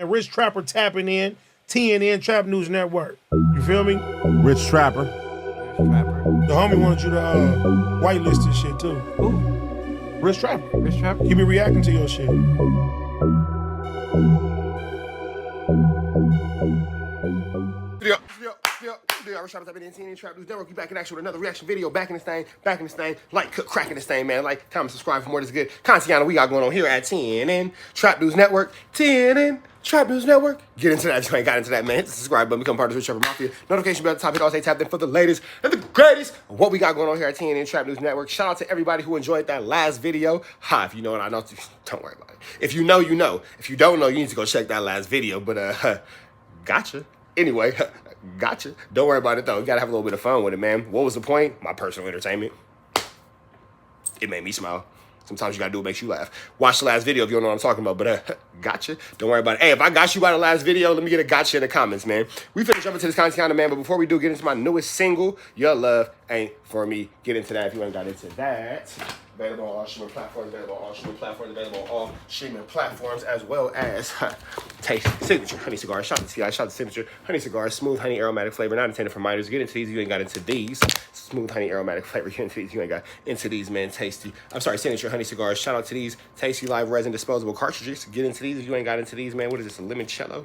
And Rich Trapper tapping in, TNN Trap News Network. You feel me? Rich Trapper. The homie wanted you to whitelist this shit too. Who? Rich Trapper. Rich Trapper? He be reacting to your shit. Rich Trapper tapping in TNN Trap News Network. We back in action with another reaction video. Back in this thing. Like, cook, cracking this thing, man. Like, comment, subscribe for more of this good content we got going on here at TNN Trap News Network. TNN Trap News Network. Get into that if you ain't got into that, man. Hit the subscribe button. Become part of the Rich Trapper Mafia. Notification bell at the top. Hit all say tap in for the latest and the greatest of what we got going on here at TNN Trap News Network. Shout out to everybody who enjoyed that last video. Ha, if you know it, I know. Don't worry about it. If you know, you know. If you don't know, you need to go check that last video. But, gotcha. Anyway, gotcha. Don't worry about it, though. You gotta have a little bit of fun with it, man. What was the point? My personal entertainment. It made me smile. Sometimes you gotta do what makes you laugh. Watch the last video if you don't know what I'm talking about, but gotcha. Don't worry about it. Hey, if I got you by the last video, let me get a gotcha in the comments, man. We finna jump into this content, man, but before we do, get into my newest single, Your Love Ain't For Me. Get into that if you ain't got into that. Available on all streaming platforms, as well as Taste Signature Honey Cigar. Shout out to T.I. Shout out to Signature Honey Cigar. Smooth honey aromatic flavor, not intended for minors. Get into these if you ain't got into these. Smooth honey aromatic flavor. Get into these if you ain't got into these, man. Tasty. I'm sorry, Signature Honey Cigars. Shout out to these Tasty Live Resin Disposable Cartridges. Get into these if you ain't got into these, man. What is this? A limoncello?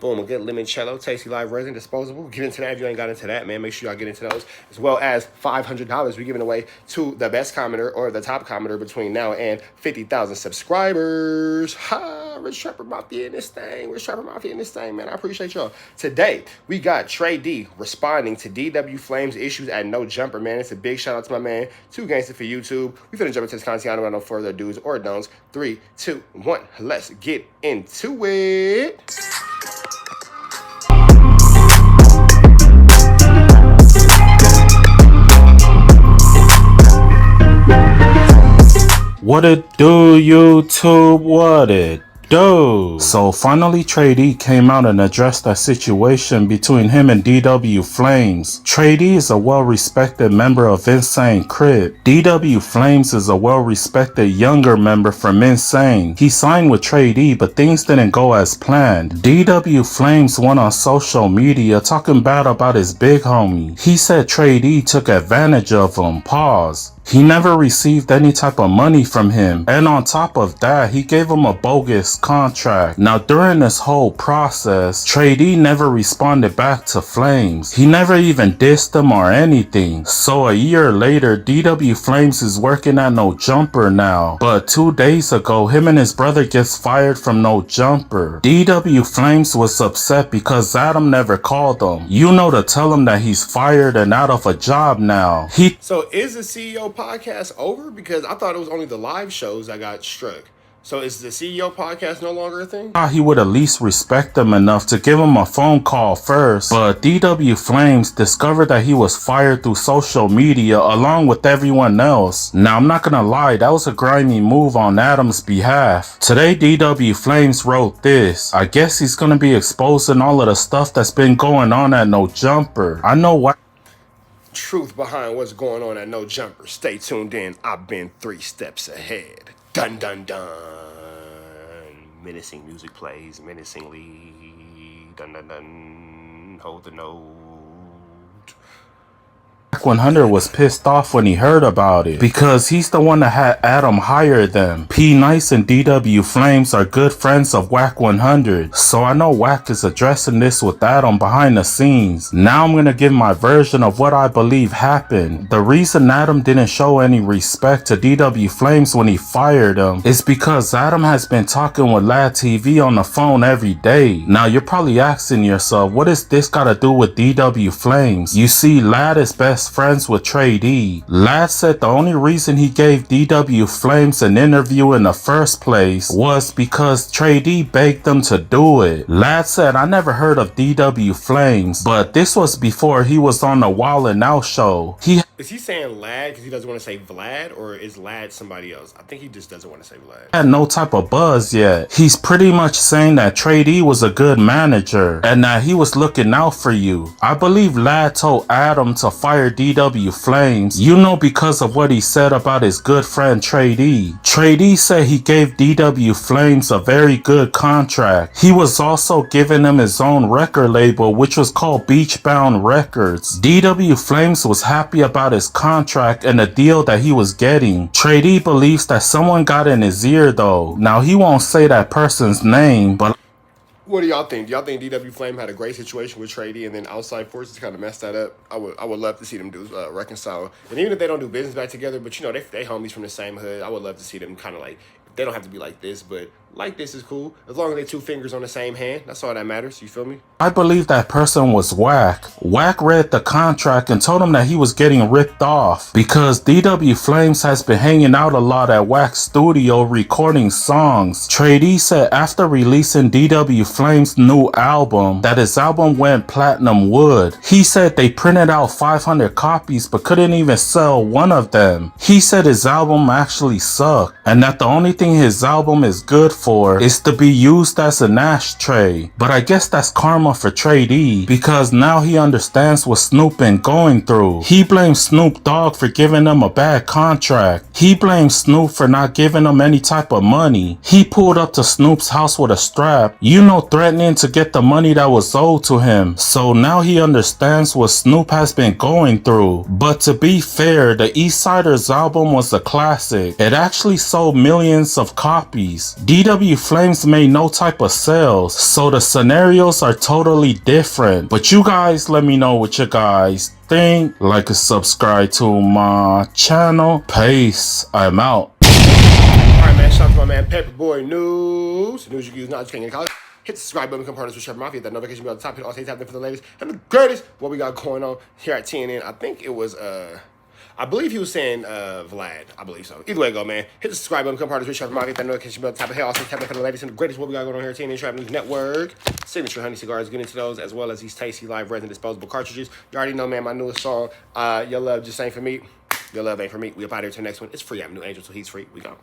Boom, a good limoncello, Tasty Live Resin Disposable. Get into that if you ain't got into that, man. Make sure y'all get into those. As well as $500 we're giving away to the best commenter or the top commenter between now and 50,000 subscribers. Ha! Rich Trapper Mafia in this thing. Rich Trapper Mafia in this thing, man. I appreciate y'all. Today, we got Trey D responding to DW Flame's issues at No Jumper, man. It's a big shout out to my man, 2 Gangsta for YouTube. We finna jump into this content. I don't know further do's or don'ts. 3, 2, 1. Let's get into it. What it do, YouTube? What it do? So finally Trey D came out and addressed that situation between him and DW Flames. Trey D is a well-respected member of Insane Crib. DW Flames is a well-respected younger member from Insane. He signed with Trey D, but things didn't go as planned. DW Flames went on social media talking bad about his big homie. He said Trey D took advantage of him. Pause. He never received any type of money from him, and on top of that, he gave him a bogus contract. Now during this whole process, Trey D never responded back to Flames. He never even dissed him or anything. So a year later, DW Flames is working at No Jumper now. But 2 days ago, him and his brother gets fired from No Jumper. DW Flames was upset because Adam never called him, you know, to tell him that he's fired and out of a job now. So is the CEO podcast over? Because I thought it was only the live shows that got struck. So is the CEO podcast no longer a thing? He would at least respect him enough to give him a phone call first. But DW Flames discovered that he was fired through social media along with everyone else. Now I'm not gonna lie, that was a grimy move on Adam's behalf. Today DW Flames wrote this. I guess he's gonna be exposing all of the stuff that's been going on at No Jumper. I know why. Truth behind what's going on at No Jumper. Stay tuned in. I've been 3 steps ahead. Dun dun dun. Menacing music plays menacingly. Dun dun dun. Hold the note. Wack 100 was pissed off when he heard about it because he's the one that had Adam hire them. P Nice and DW Flames are good friends of Wack 100, so I know Wack is addressing this with Adam behind the scenes. Now I'm gonna give my version of what I believe happened. The reason Adam didn't show any respect to DW Flames when he fired him is because Adam has been talking with Lad TV on the phone every day. Now you're probably asking yourself, what does this gotta do with DW Flames? You see, Lad is best friends with Trey D. Lad said the only reason he gave DW Flames an interview in the first place was because Trey D begged them to do it. Lad said, I never heard of DW Flames, but this was before he was on the Wild and Out show. Is he saying Lad because he doesn't want to say Vlad, or is Lad somebody else? I think he just doesn't want to say Vlad. Had no type of buzz yet. He's pretty much saying that Trey D was a good manager and that he was looking out for you. I believe Lad told Adam to fire DW Flames, you know, because of what he said about his good friend Trey D. Trey D said he gave DW Flames a very good contract. He was also giving him his own record label, which was called Beachbound Records. DW Flames was happy about his contract and the deal that he was getting. Trey D believes that someone got in his ear though. Now he won't say that person's name, but what do y'all think? Do y'all think DW Flame had a great situation with Trey D and then outside forces kind of messed that up? I would love to see them do reconcile. And even if they don't do business back together, but you know, they homies from the same hood, I would love to see them kind of like, they don't have to be like this, but like this is cool. As long as they two fingers on the same hand, that's all that matters. You feel me? I believe that person was Wack. Wack read the contract and told him that he was getting ripped off because DW Flames has been hanging out a lot at Wack's studio recording songs. Trey D said after releasing DW Flames' new album that his album went platinum wood. He said they printed out 500 copies but couldn't even sell one of them. He said his album actually sucked and that the only thing his album is good for is to be used as an ashtray. But I guess that's karma for Trey D because now he understands what Snoop been going through. He blames Snoop Dogg for giving him a bad contract. He blames Snoop for not giving him any type of money. He pulled up to Snoop's house with a strap, you know, threatening to get the money that was owed to him. So now he understands what Snoop has been going through. But to be fair, the Eastsiders album was a classic. It actually sold millions of copies. DW Flames made no type of sales, so the scenarios are totally different. But you guys let me know what you guys think. Like and subscribe to my channel. Peace. I'm out. Alright, man, shout out to my man Paperboy News. News you can use not just can't get college. Hit the subscribe button, become partners with Chef Mafia. That notification bell at the top. Hit all tap there for the latest and the greatest. What we got going on here at TNN. I think it was I believe he was saying Vlad. I believe so. Either way, go, man. Hit the subscribe button, become partners with Chef Mafia. That notification bell at the top. Hit also tap there for the latest and the greatest. What we got going on here at TNN Trap News Network. Signature honey cigars. Get into those as well as these tasty live resin disposable cartridges. You already know, man. My newest song, Your Love Just Ain't For Me. Your love ain't for me. We up out here to the next one. It's free. I'm New Angel, so he's free. We gone.